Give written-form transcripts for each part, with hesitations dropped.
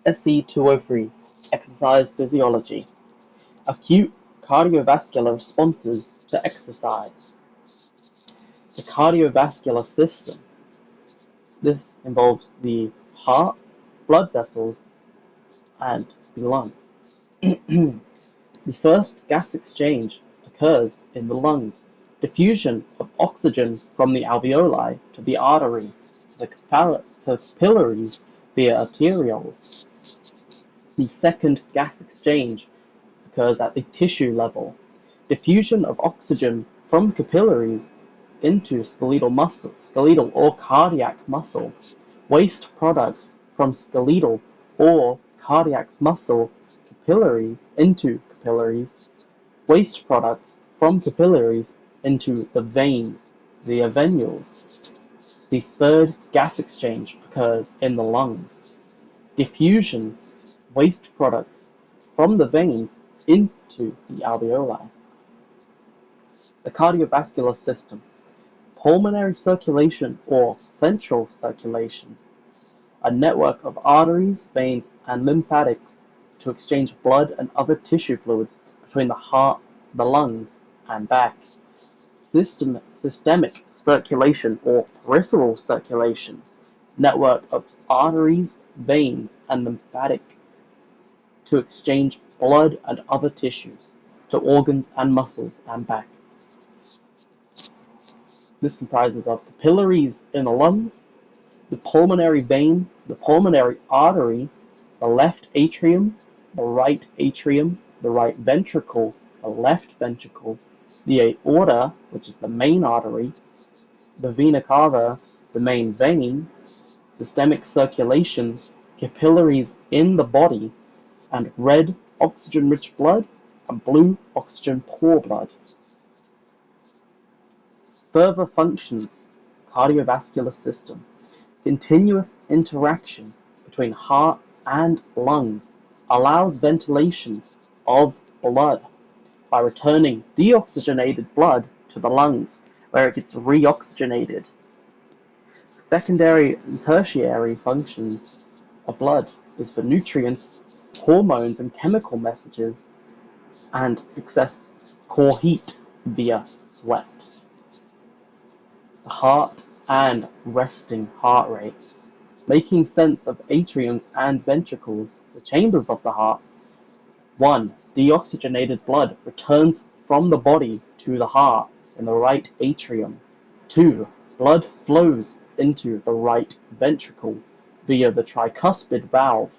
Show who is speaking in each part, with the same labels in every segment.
Speaker 1: SC203 Exercise Physiology. Acute cardiovascular responses to exercise. The cardiovascular system. This involves the heart, blood vessels, and the lungs. The first gas exchange occurs in the lungs. Diffusion of oxygen from the alveoli to the artery to the capillaries via arterioles. The second gas exchange occurs at the tissue level. Diffusion of oxygen from capillaries into skeletal or cardiac muscle. Waste products from skeletal or cardiac muscle capillaries into capillaries. Waste products from capillaries into the veins via venules. The third gas exchange occurs in the lungs. Diffusion waste products from the veins into the alveoli. The cardiovascular system. Pulmonary circulation or central circulation. A network of arteries, veins, and lymphatics to exchange blood and other tissue fluids between the heart, the lungs, and back. Systemic circulation or peripheral circulation. Network of arteries, veins, and lymphatics to exchange blood and other tissues to organs and muscles and back. This comprises of capillaries in the lungs, the pulmonary vein, the pulmonary artery, the left atrium, the right atrium, the right ventricle, the left ventricle, the aorta, which is the main artery, the vena cava, the main vein, systemic circulation, capillaries in the body, and red oxygen-rich blood and blue oxygen-poor blood. Further functions: cardiovascular system. Continuous interaction between heart and lungs allows ventilation of blood by returning deoxygenated blood to the lungs, where it gets reoxygenated. Secondary and tertiary functions of blood is for nutrients, hormones and chemical messages, and access core heat via sweat. The heart and resting heart rate. Making sense of atriums and ventricles, the chambers of the heart. 1. Deoxygenated blood returns from the body to the heart in the right atrium. 2. Blood flows into the right ventricle via the tricuspid valve.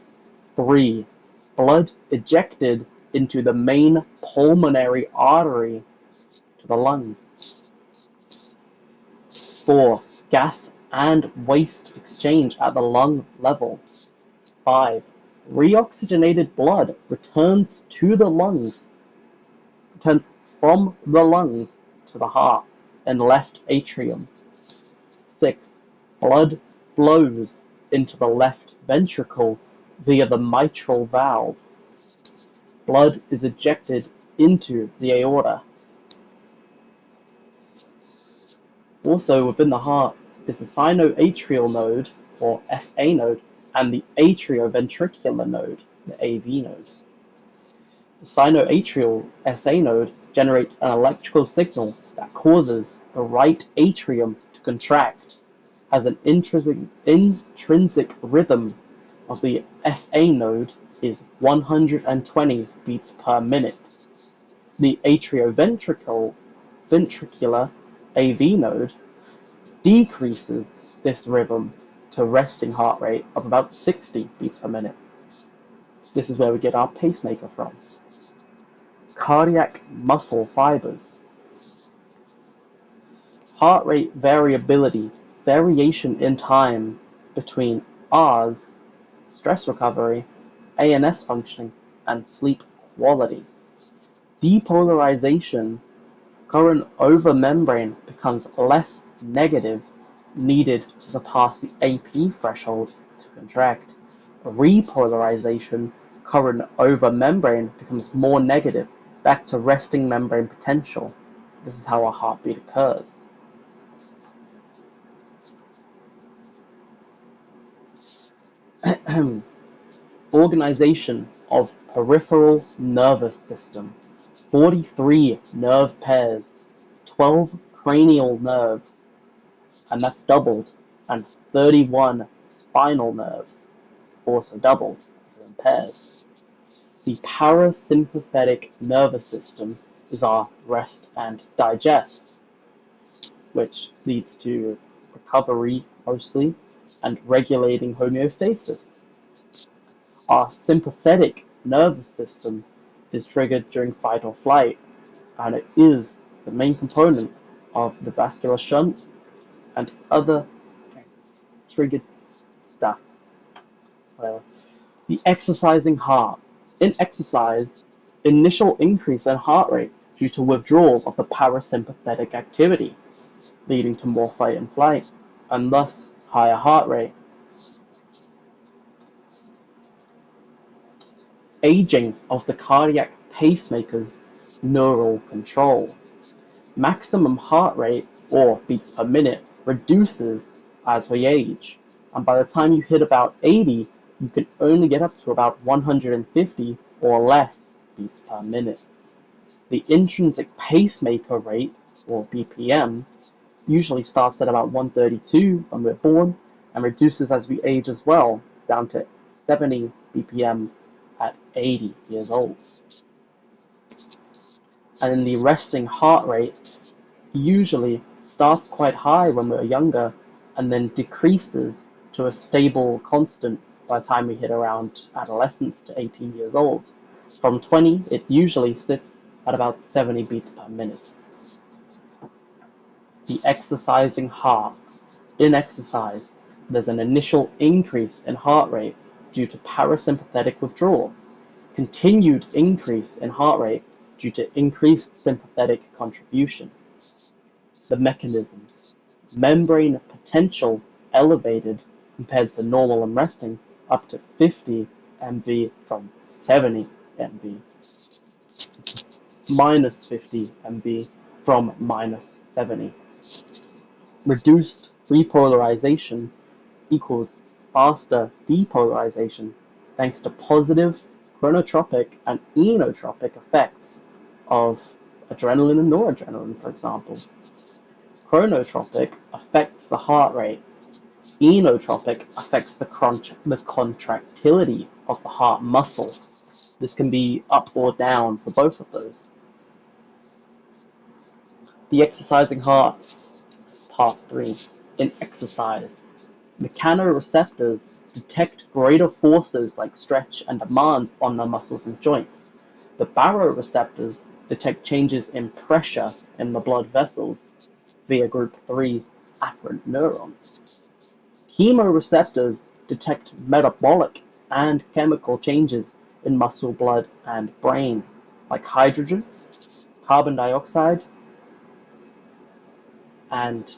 Speaker 1: 3. Blood ejected into the main pulmonary artery to the lungs. 4. Gas and waste exchange at the lung level. 5. Reoxygenated blood returns from the lungs to the heart and left atrium. 6. Blood flows into the left ventricle via the mitral valve. Blood is ejected into the aorta. Also within the heart is the sinoatrial node, or SA node, and the atrioventricular node, the AV node. The sinoatrial SA node generates an electrical signal that causes the right atrium to contract, has an intrinsic rhythm of the SA node is 120 beats per minute. The atrioventricular AV node decreases this rhythm to a resting heart rate of about 60 beats per minute. This is where we get our pacemaker from. Cardiac muscle fibers. Heart rate variability, variation in time between Rs, stress recovery, ANS functioning, and sleep quality. Depolarization, current over membrane becomes less negative, needed to surpass the AP threshold to contract. Repolarization, current over membrane becomes more negative, back to resting membrane potential. This is how a heartbeat occurs. organization of peripheral nervous system, 43 nerve pairs, 12 cranial nerves, and that's doubled, and 31 spinal nerves, also doubled, so in pairs. The parasympathetic nervous system is our rest and digest, which leads to recovery mostly and regulating homeostasis. Our sympathetic nervous system is triggered during fight or flight, and it is the main component of the vascular shunt and other triggered stuff. The exercising heart. In exercise, initial increase in heart rate due to withdrawal of the parasympathetic activity, leading to more fight and flight, and thus higher heart rate. Aging of the cardiac pacemaker's neural control. Maximum heart rate, or beats per minute, reduces as we age, and by the time you hit about 80, you can only get up to about 150 or less beats per minute. The intrinsic pacemaker rate, or BPM, usually starts at about 132 when we're born and reduces as we age as well, down to 70 BPM at 80 years old. And in the resting heart rate, usually starts quite high when we're younger and then decreases to a stable constant by the time we hit around adolescence to 18 years old. From 20, it usually sits at about 70 beats per minute. The exercising heart. In exercise, there's an initial increase in heart rate due to parasympathetic withdrawal, continued increase in heart rate due to increased sympathetic contribution. The mechanisms. Membrane potential elevated compared to normal and resting up to 50 MV from 70 MV. Minus 50 MV from minus 70. Reduced repolarization equals faster depolarization thanks to positive chronotropic and inotropic effects of adrenaline and noradrenaline, for example. Chronotropic affects the heart rate. Inotropic affects the contractility of the heart muscle. This can be up or down for both of those. The exercising heart, part 3. In exercise, mechanoreceptors detect greater forces like stretch and demand on the muscles and joints. The baroreceptors detect changes in pressure in the blood vessels via group 3 afferent neurons. Chemoreceptors detect metabolic and chemical changes in muscle, blood, and brain, like hydrogen, carbon dioxide, and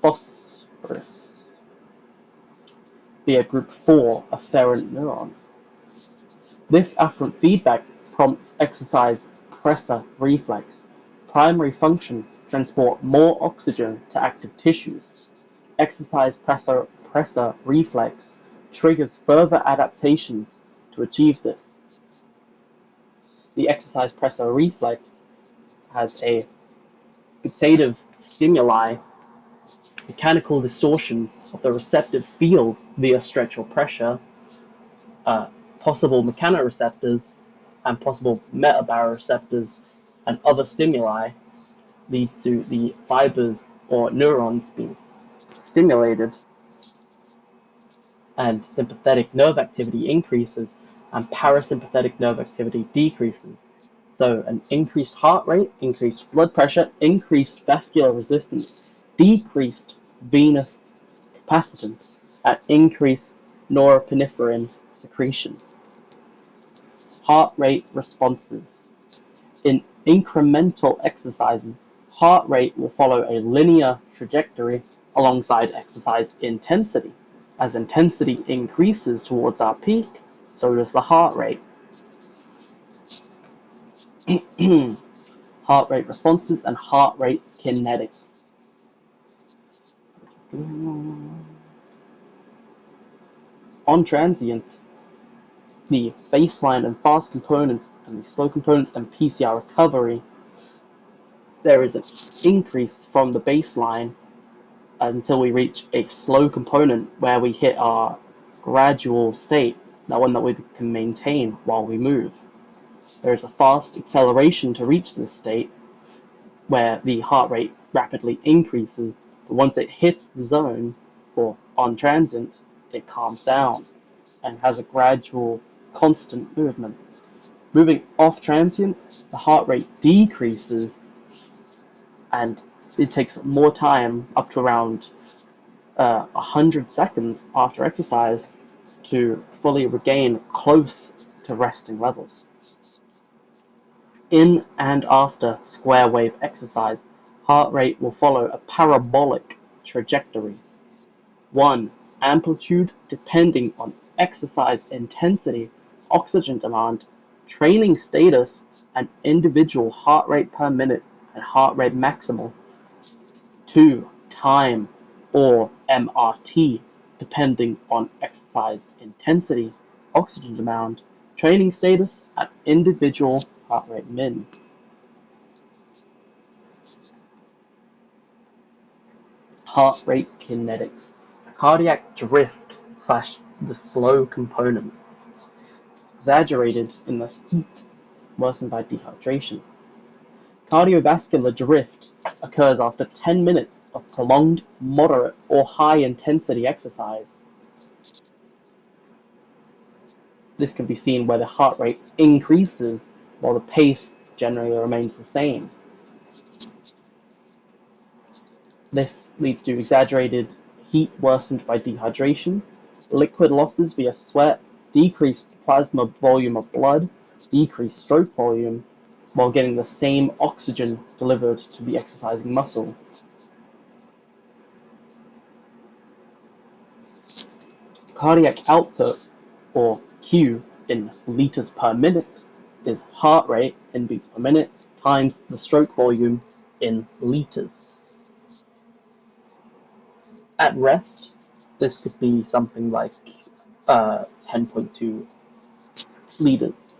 Speaker 1: phosphorus, via group 4 afferent neurons. This afferent feedback prompts exercise pressor reflex. Primary function: transport more oxygen to active tissues. Exercise pressor reflex triggers further adaptations to achieve this. The exercise pressor reflex has a fixative stimuli, mechanical distortion of the receptive field via stretch or pressure, possible mechanoreceptors and possible metabaroreceptors and other stimuli lead to the fibers or neurons being stimulated, and sympathetic nerve activity increases and parasympathetic nerve activity decreases. So an increased heart rate, increased blood pressure, increased vascular resistance, decreased venous capacitance, and increased norepinephrine secretion. Heart rate responses. In incremental exercises, heart rate will follow a linear trajectory alongside exercise intensity. As intensity increases towards our peak, so does the heart rate. Heart rate responses and heart rate kinetics. On transient, the baseline and fast components and the slow components and PCR recovery, there is an increase from the baseline until we reach a slow component where we hit our gradual state, that one that we can maintain while we move. There is a fast acceleration to reach this state where the heart rate rapidly increases, but once it hits the zone or on transient, it calms down and has a gradual, constant movement. Moving off transient, the heart rate decreases and it takes more time, up to around 100 seconds after exercise, to fully regain close to resting levels. In and after square wave exercise, heart rate will follow a parabolic trajectory. 1. Amplitude depending on exercise intensity, oxygen demand, training status, and individual heart rate per minute and heart rate maximal. 2. Time, or MRT, depending on exercise intensity, oxygen demand, training status, and individual heart rate min. Heart rate kinetics. Cardiac drift slash the slow component. Exaggerated in the heat, worsened by dehydration. Cardiovascular drift occurs after 10 minutes of prolonged, moderate, or high intensity exercise. This can be seen where the heart rate increases while the pace generally remains the same. This leads to exaggerated heat worsened by dehydration, liquid losses via sweat, decreased plasma volume of blood, decreased stroke volume, while getting the same oxygen delivered to the exercising muscle. Cardiac output, or Q, in liters per minute, is heart rate in beats per minute times the stroke volume in liters. At rest, this could be something like 10.2 liters.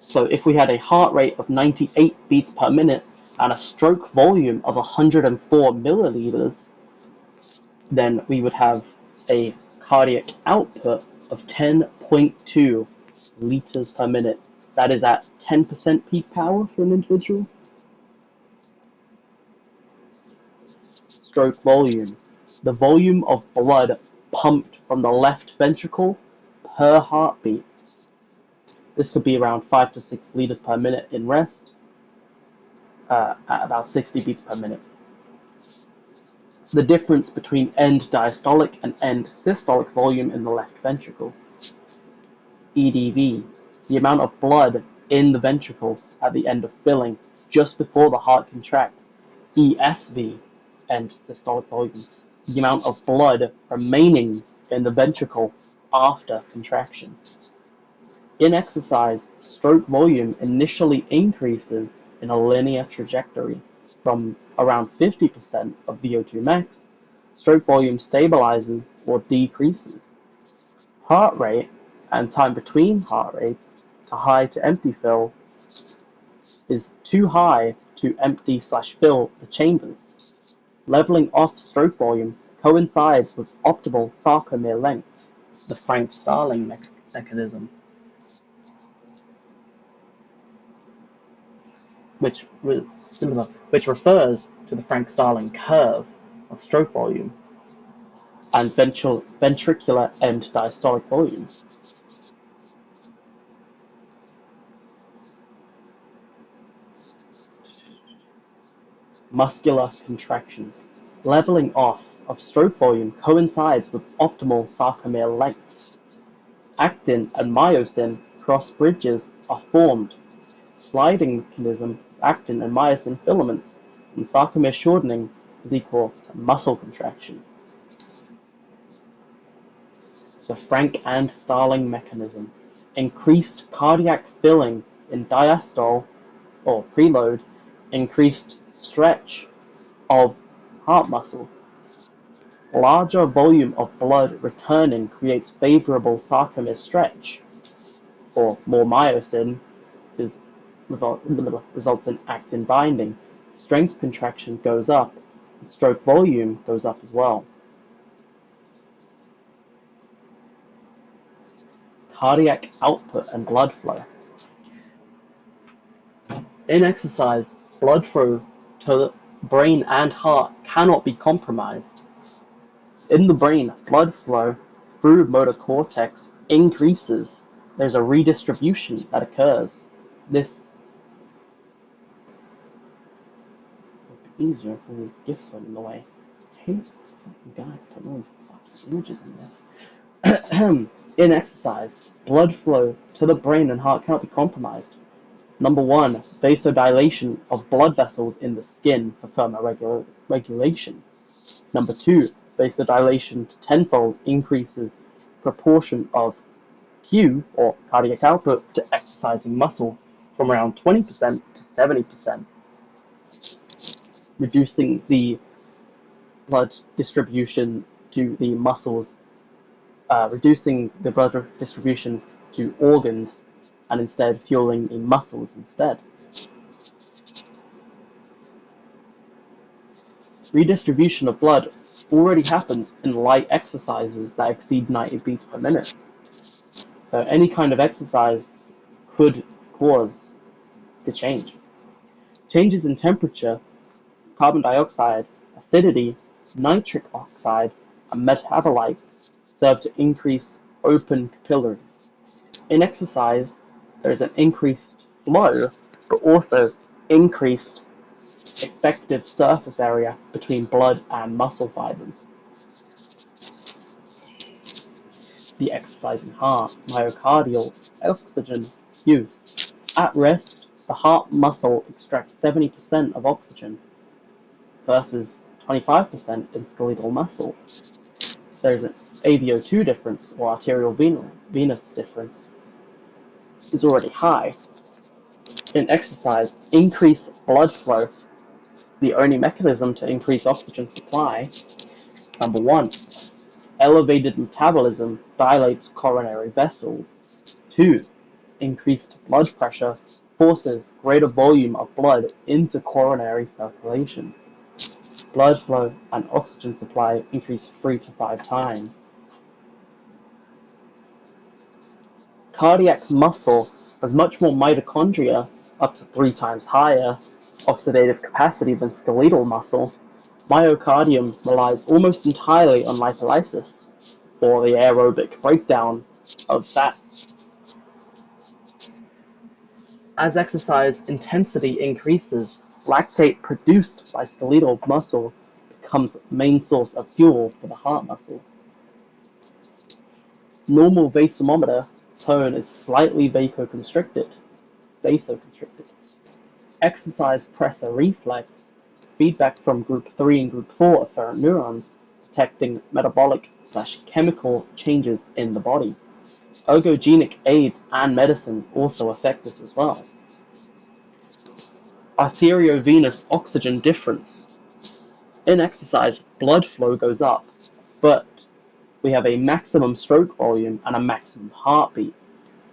Speaker 1: So if we had a heart rate of 98 beats per minute and a stroke volume of 104 milliliters, then we would have a cardiac output of 10.2 liters per minute. That is at 10% peak power for an individual. Stroke volume. The volume of blood pumped from the left ventricle per heartbeat. This could be around 5 to 6 liters per minute in rest, at about 60 beats per minute. The difference between end diastolic and end systolic volume in the left ventricle. EDV, the amount of blood in the ventricle at the end of filling, just before the heart contracts. ESV, end systolic volume, the amount of blood remaining in the ventricle after contraction. In exercise, stroke volume initially increases in a linear trajectory. From around 50% of VO2 max, stroke volume stabilizes or decreases. Heart rate and time between heart rates to high to empty fill is too high to empty / fill the chambers. Leveling off stroke volume coincides with optimal sarcomere length, the Frank-Starling mechanism, which refers to the Frank-Starling curve of stroke volume and ventricular end diastolic volume. Muscular contractions. Leveling off of stroke volume coincides with optimal sarcomere length. Actin and myosin cross bridges are formed. Sliding mechanism of actin and myosin filaments, and sarcomere shortening is equal to muscle contraction. The Frank and Starling mechanism. Increased cardiac filling in diastole or preload, increased stretch of heart muscle. Larger volume of blood returning creates favorable sarcomere stretch, or more myosin is results in actin binding. Strength contraction goes up, and stroke volume goes up as well. Cardiac output and blood flow. In exercise, blood flow to the brain and heart cannot be compromised. In the brain, blood flow through motor cortex increases. There's a redistribution that occurs. This would be easier if all these gifts went in the way. I hate this fucking guy putting all these fucking images in this. In exercise, blood flow to the brain and heart cannot be compromised. Number 1, vasodilation of blood vessels in the skin for thermal regulation. Number 2, vasodilation to tenfold increases proportion of Q, or cardiac output, to exercising muscle from around 20% to 70%, reducing the blood distribution to the muscles, reducing the blood distribution to organs, and instead fueling the muscles instead. Redistribution of blood already happens in light exercises that exceed 90 beats per minute. So any kind of exercise could cause the change. Changes in temperature, carbon dioxide, acidity, nitric oxide, and metabolites serve to increase open capillaries. In exercise, there is an increased flow, but also increased effective surface area between blood and muscle fibers. The exercising heart, myocardial oxygen use. At rest, the heart muscle extracts 70% of oxygen versus 25% in skeletal muscle. There is an AVO2 difference, or arterial venous difference, is already high. In exercise, increased blood flow, the only mechanism to increase oxygen supply. Number 1, elevated metabolism dilates coronary vessels. 2, increased blood pressure forces greater volume of blood into coronary circulation. Blood flow and oxygen supply increase 3 to 5 times. Cardiac muscle has much more mitochondria, up to 3 times higher oxidative capacity than skeletal muscle. Myocardium relies almost entirely on lipolysis, or the aerobic breakdown of fats. As exercise intensity increases, lactate produced by skeletal muscle becomes the main source of fuel for the heart muscle. Normal vasomotor tone is slightly vasoconstricted. Exercise pressor reflex, feedback from group 3 and group 4 afferent neurons, detecting metabolic/chemical changes in the body. Ergogenic aids and medicine also affect this as well. Arteriovenous oxygen difference. In exercise, blood flow goes up, but we have a maximum stroke volume and a maximum heartbeat,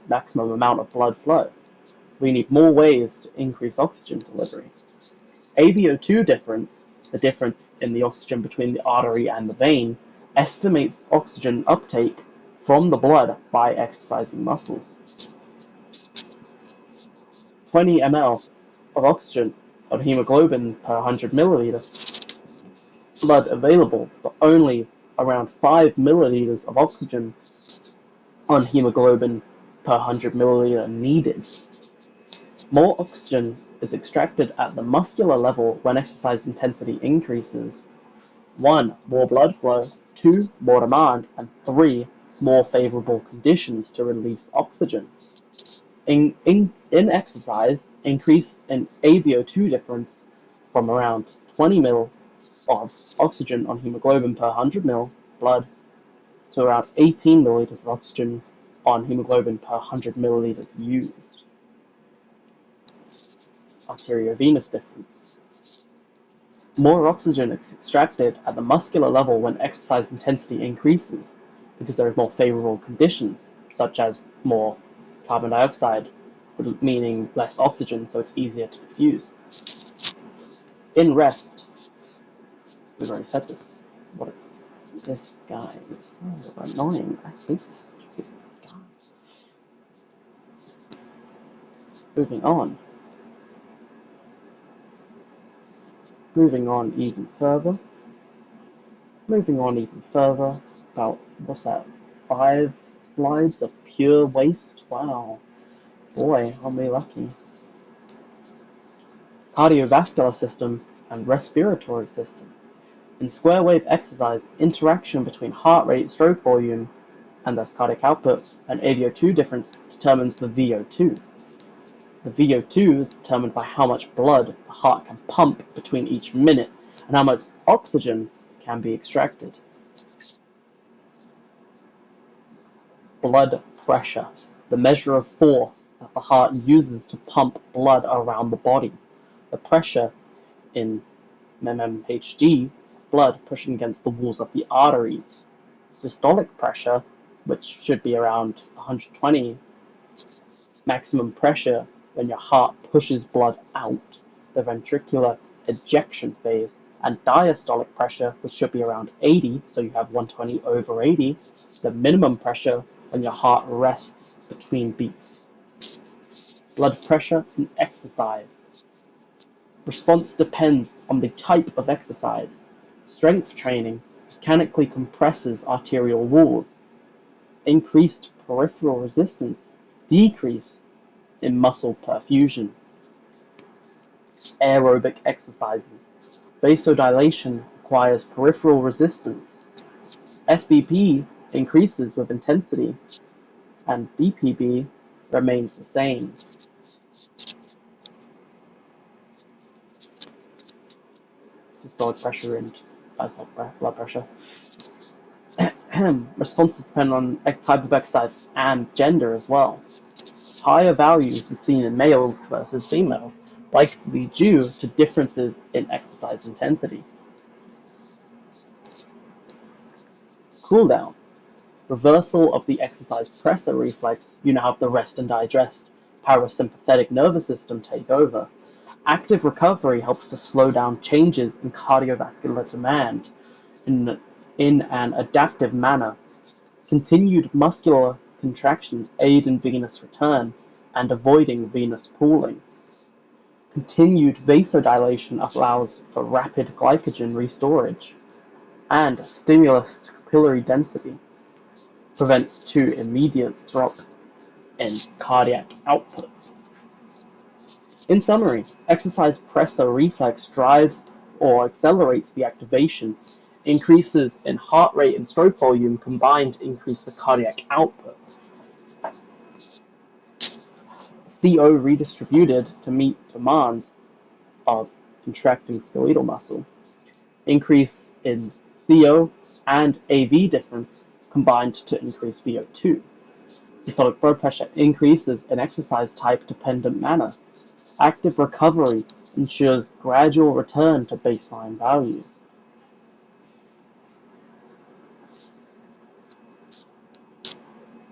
Speaker 1: maximum amount of blood flow. We need more ways to increase oxygen delivery. AVO2 difference, the difference in the oxygen between the artery and the vein, estimates oxygen uptake from the blood by exercising muscles. 20 ml of oxygen of hemoglobin per 100 milliliter blood available, but only around 5 milliliters of oxygen on hemoglobin per 100 milliliter needed. More oxygen is extracted at the muscular level when exercise intensity increases. 1, more blood flow. 2, more demand. And 3, more favorable conditions to release oxygen. In exercise, increase in AVO2 difference from around 20 ml of oxygen on hemoglobin per 100 ml blood to around 18 milliliters of oxygen on hemoglobin per 100 milliliters used. Arteriovenous difference. More oxygen is extracted at the muscular level when exercise intensity increases, because there are more favorable conditions, such as more carbon dioxide, meaning less oxygen, so it's easier to diffuse. In rest, we've already said this. This guy is so annoying. I hate this stupid guy. Moving on. Moving on even further. About, what's that, 5 slides of pure waste? Wow. Boy, aren't we lucky. Cardiovascular system and respiratory system. In square wave exercise, interaction between heart rate, stroke volume, and thus cardiac output, and AVO2 difference determines the VO2. The VO2 is determined by how much blood the heart can pump between each minute and how much oxygen can be extracted. Blood pressure, the measure of force that the heart uses to pump blood around the body. The pressure in mmHg, blood pushing against the walls of the arteries. Systolic pressure, which should be around 120, maximum pressure when your heart pushes blood out, the ventricular ejection phase, and diastolic pressure, which should be around 80, so you have 120 over 80, the minimum pressure when your heart rests between beats. Blood pressure and exercise. Response depends on the type of exercise. Strength training mechanically compresses arterial walls. Increased peripheral resistance, decrease in muscle perfusion. Aerobic exercises. Vasodilation requires peripheral resistance. SBP increases with intensity, and BPB remains the same. Systolic pressure and diastolic blood pressure. Responses depend on type of exercise and gender as well. Higher values are seen in males versus females, likely due to differences in exercise intensity. Cool down. Reversal of the exercise pressor reflex, you now have the rest and digest, parasympathetic nervous system take over. Active recovery helps to slow down changes in cardiovascular demand in an adaptive manner. Continued muscular contractions aid in venous return and avoiding venous pooling. Continued vasodilation allows for rapid glycogen restorage, and stimulus to capillary density prevents too immediate drop in cardiac output. In summary, exercise pressor reflex drives or accelerates the activation. Increases in heart rate and stroke volume combined increase the cardiac output. CO redistributed to meet demands of contracting skeletal muscle. Increase in CO and AV difference combined to increase VO2. Systolic blood pressure increases in exercise type dependent manner. Active recovery ensures gradual return to baseline values.